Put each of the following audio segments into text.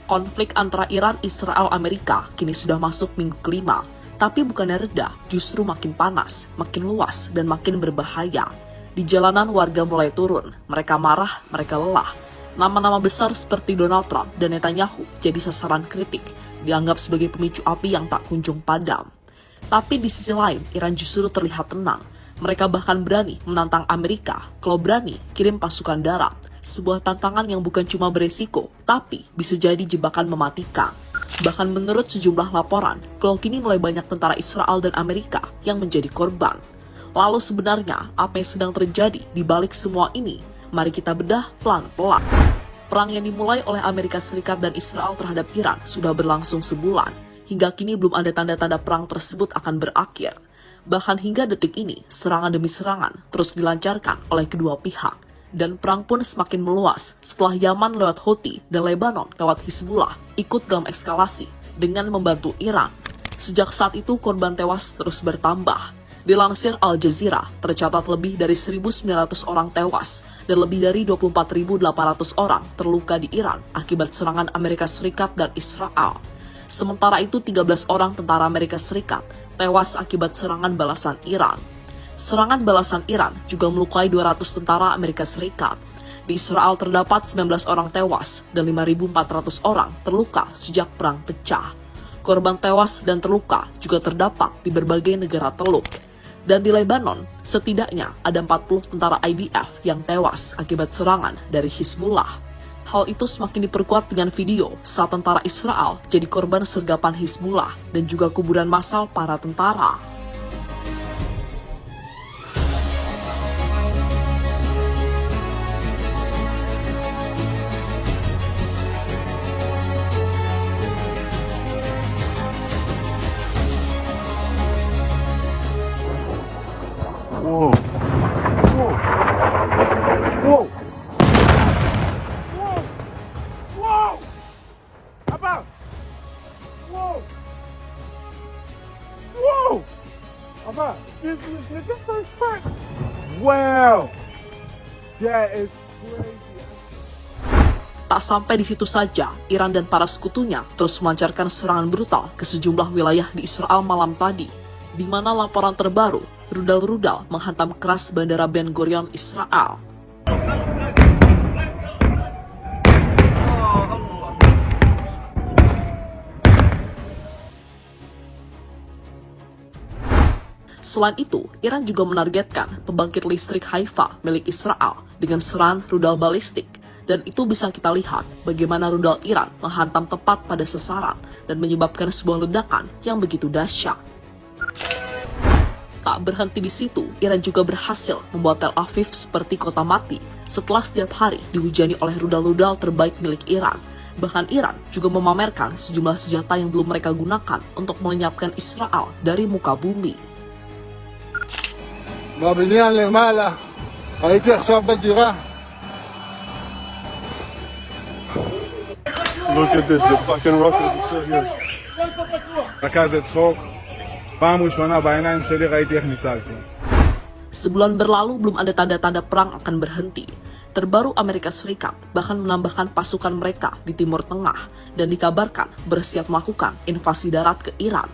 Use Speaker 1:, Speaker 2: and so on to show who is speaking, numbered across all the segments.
Speaker 1: Konflik antara Iran, Israel, Amerika kini sudah masuk minggu kelima. Tapi bukannya reda, justru makin panas, makin luas, dan makin berbahaya. Di jalanan warga mulai turun, mereka marah, mereka lelah. Nama-nama besar seperti Donald Trump dan Netanyahu jadi sasaran kritik, dianggap sebagai pemicu api yang tak kunjung padam. Tapi di sisi lain, Iran justru terlihat tenang. Mereka bahkan berani menantang Amerika, kalau berani kirim pasukan darat. Sebuah tantangan yang bukan cuma beresiko, tapi bisa jadi jebakan mematikan. Bahkan menurut sejumlah laporan, kalau kini mulai banyak tentara Israel dan Amerika yang menjadi korban. Lalu sebenarnya apa yang sedang terjadi di balik semua ini? Mari kita bedah pelan-pelan. Perang yang dimulai oleh Amerika Serikat dan Israel terhadap Iran sudah berlangsung sebulan. Hingga kini belum ada tanda-tanda perang tersebut akan berakhir. Bahkan hingga detik ini, serangan demi serangan terus dilancarkan oleh kedua pihak. Dan perang pun semakin meluas setelah Yaman lewat Houthi dan Lebanon lewat Hizbullah ikut dalam eskalasi dengan membantu Iran. Sejak saat itu korban tewas terus bertambah. Dilansir Al Jazeera, tercatat lebih dari 1.900 orang tewas dan lebih dari 24.800 orang terluka di Iran akibat serangan Amerika Serikat dan Israel. Sementara itu 13 orang tentara Amerika Serikat tewas akibat serangan balasan Iran. Serangan balasan Iran juga melukai 200 tentara Amerika Serikat. Di Israel terdapat 19 orang tewas dan 5.400 orang terluka sejak perang pecah. Korban tewas dan terluka juga terdapat di berbagai negara Teluk. Dan di Lebanon, setidaknya ada 40 tentara IDF yang tewas akibat serangan dari Hizbullah. Hal itu semakin diperkuat dengan video saat tentara Israel jadi korban sergapan Hizbullah dan juga kuburan massal para tentara.
Speaker 2: Wow. Wow. Wow. Wow. Wow. Apa? Wow. Wow. Apa? This is so fun. Wow. That is crazy.
Speaker 1: Tak sampai di situ saja, Iran dan para sekutunya terus melancarkan serangan brutal ke sejumlah wilayah di Israel malam tadi, di mana laporan terbaru, rudal-rudal menghantam keras Bandara Ben Gurion, Israel. Selain itu, Iran juga menargetkan pembangkit listrik Haifa milik Israel dengan serangan rudal balistik. Dan itu bisa kita lihat bagaimana rudal Iran menghantam tepat pada sasaran dan menyebabkan sebuah ledakan yang begitu dahsyat. Tak berhenti di situ, Iran juga berhasil membuat Tel Aviv seperti kota mati setelah setiap hari dihujani oleh rudal-rudal terbaik milik Iran. Bahkan Iran juga memamerkan sejumlah senjata yang belum mereka gunakan untuk melenyapkan Israel dari muka bumi.
Speaker 2: בבניין למעלה, הייתי עכשיו בדירה. Look at this, the fucking rocket is still here. רכז צחוק. פעם ראשונה בעיניים שלי ראיתי איך ניצלתי.
Speaker 1: Sebulan berlalu belum ada tanda-tanda perang akan berhenti. Terbaru Amerika Serikat bahkan menambahkan pasukan mereka di Timur Tengah dan dikabarkan bersiap melakukan invasi darat ke Iran.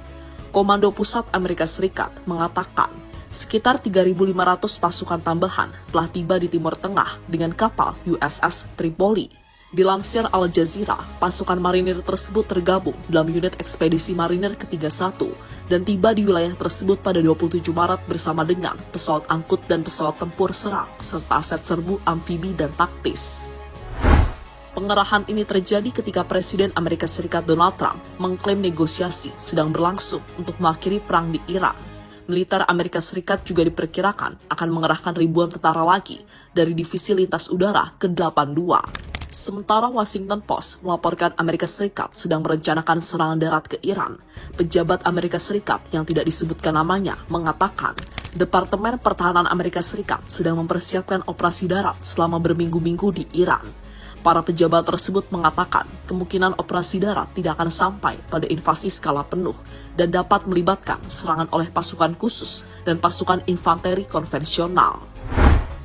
Speaker 1: Komando Pusat Amerika Serikat mengatakan sekitar 3.500 pasukan tambahan telah tiba di Timur Tengah dengan kapal USS Tripoli. Dilansir Al Jazeera, pasukan marinir tersebut tergabung dalam unit ekspedisi marinir ke-31 dan tiba di wilayah tersebut pada 27 Maret bersama dengan pesawat angkut dan pesawat tempur serang serta aset serbu amfibi dan taktis. Pengerahan ini terjadi ketika Presiden Amerika Serikat Donald Trump mengklaim negosiasi sedang berlangsung untuk mengakhiri perang di Iran. Militer Amerika Serikat juga diperkirakan akan mengerahkan ribuan tentara lagi dari Divisi Lintas Udara ke-82. Sementara Washington Post melaporkan Amerika Serikat sedang merencanakan serangan darat ke Iran. Pejabat Amerika Serikat yang tidak disebutkan namanya mengatakan Departemen Pertahanan Amerika Serikat sedang mempersiapkan operasi darat selama berminggu-minggu di Iran. Para pejabat tersebut mengatakan kemungkinan operasi darat tidak akan sampai pada invasi skala penuh dan dapat melibatkan serangan oleh pasukan khusus dan pasukan infanteri konvensional.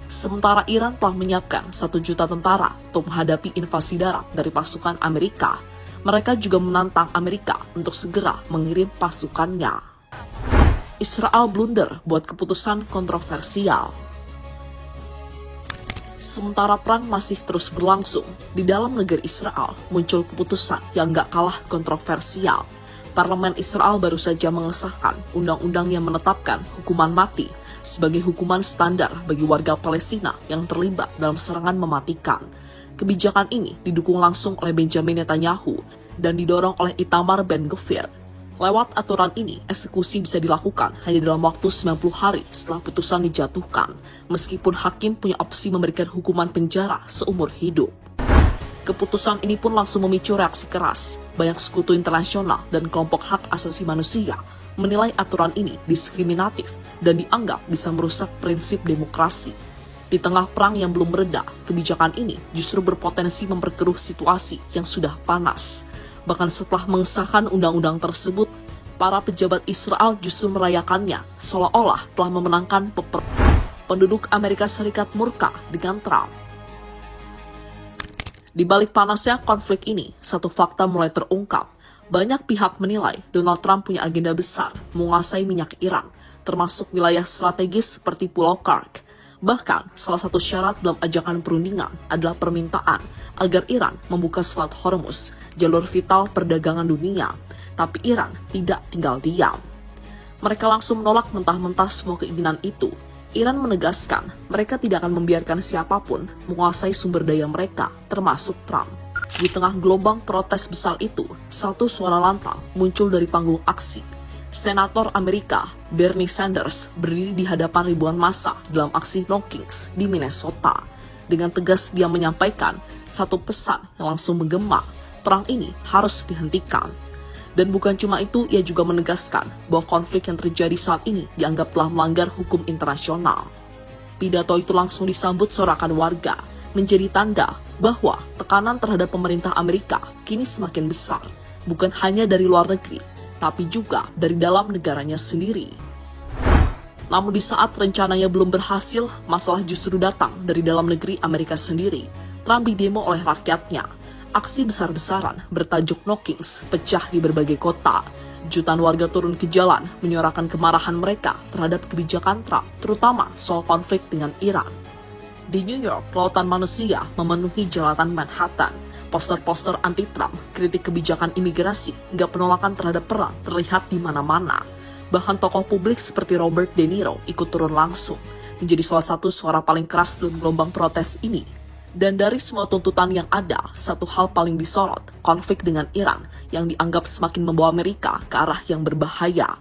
Speaker 1: Sementara Iran telah menyiapkan 1 juta tentara untuk menghadapi invasi darat dari pasukan Amerika. Mereka juga menantang Amerika untuk segera mengirim pasukannya. Israel blunder buat keputusan kontroversial. Sementara perang masih terus berlangsung, di dalam negeri Israel muncul keputusan yang gak kalah kontroversial. Parlemen Israel baru saja mengesahkan undang-undang yang menetapkan hukuman mati sebagai hukuman standar bagi warga Palestina yang terlibat dalam serangan mematikan. Kebijakan ini didukung langsung oleh Benjamin Netanyahu dan didorong oleh Itamar Ben-Gvir. Lewat aturan ini, eksekusi bisa dilakukan hanya dalam waktu 90 hari setelah putusan dijatuhkan, meskipun hakim punya opsi memberikan hukuman penjara seumur hidup. Keputusan ini pun langsung memicu reaksi keras. Banyak sekutu internasional dan kelompok hak asasi manusia menilai aturan ini diskriminatif dan dianggap bisa merusak prinsip demokrasi. Di tengah perang yang belum mereda, kebijakan ini justru berpotensi memperkeruh situasi yang sudah panas. Bahkan setelah mengesahkan undang-undang tersebut, para pejabat Israel justru merayakannya seolah-olah telah memenangkan penduduk Amerika Serikat murka dengan Trump. Di balik panasnya konflik ini, satu fakta mulai terungkap. Banyak pihak menilai Donald Trump punya agenda besar menguasai minyak Iran, termasuk wilayah strategis seperti Pulau Kark. Bahkan, salah satu syarat dalam ajakan perundingan adalah permintaan agar Iran membuka Selat Hormuz, jalur vital perdagangan dunia. Tapi Iran tidak tinggal diam. Mereka langsung menolak mentah-mentah semua keinginan itu. Iran menegaskan mereka tidak akan membiarkan siapapun menguasai sumber daya mereka, termasuk Trump. Di tengah gelombang protes besar itu, satu suara lantang muncul dari panggung aksi. Senator Amerika Bernie Sanders berdiri di hadapan ribuan massa dalam aksi No Kings di Minnesota. Dengan tegas dia menyampaikan satu pesan yang langsung menggema, perang ini harus dihentikan. Dan bukan cuma itu, ia juga menegaskan bahwa konflik yang terjadi saat ini dianggap telah melanggar hukum internasional. Pidato itu langsung disambut sorakan warga, menjadi tanda bahwa tekanan terhadap pemerintah Amerika kini semakin besar, bukan hanya dari luar negeri, tapi juga dari dalam negaranya sendiri. Namun di saat rencananya belum berhasil, masalah justru datang dari dalam negeri Amerika sendiri. Trump didemo oleh rakyatnya. Aksi besar-besaran bertajuk No Kings pecah di berbagai kota. Jutaan warga turun ke jalan menyuarakan kemarahan mereka terhadap kebijakan Trump, terutama soal konflik dengan Iran. Di New York, lautan manusia memenuhi jalanan Manhattan. Poster-poster anti-Trump, kritik kebijakan imigrasi, hingga penolakan terhadap perang terlihat di mana-mana. Bahkan tokoh publik seperti Robert De Niro ikut turun langsung, menjadi salah satu suara paling keras dalam gelombang protes ini. Dan dari semua tuntutan yang ada, satu hal paling disorot, konflik dengan Iran, yang dianggap semakin membawa Amerika ke arah yang berbahaya.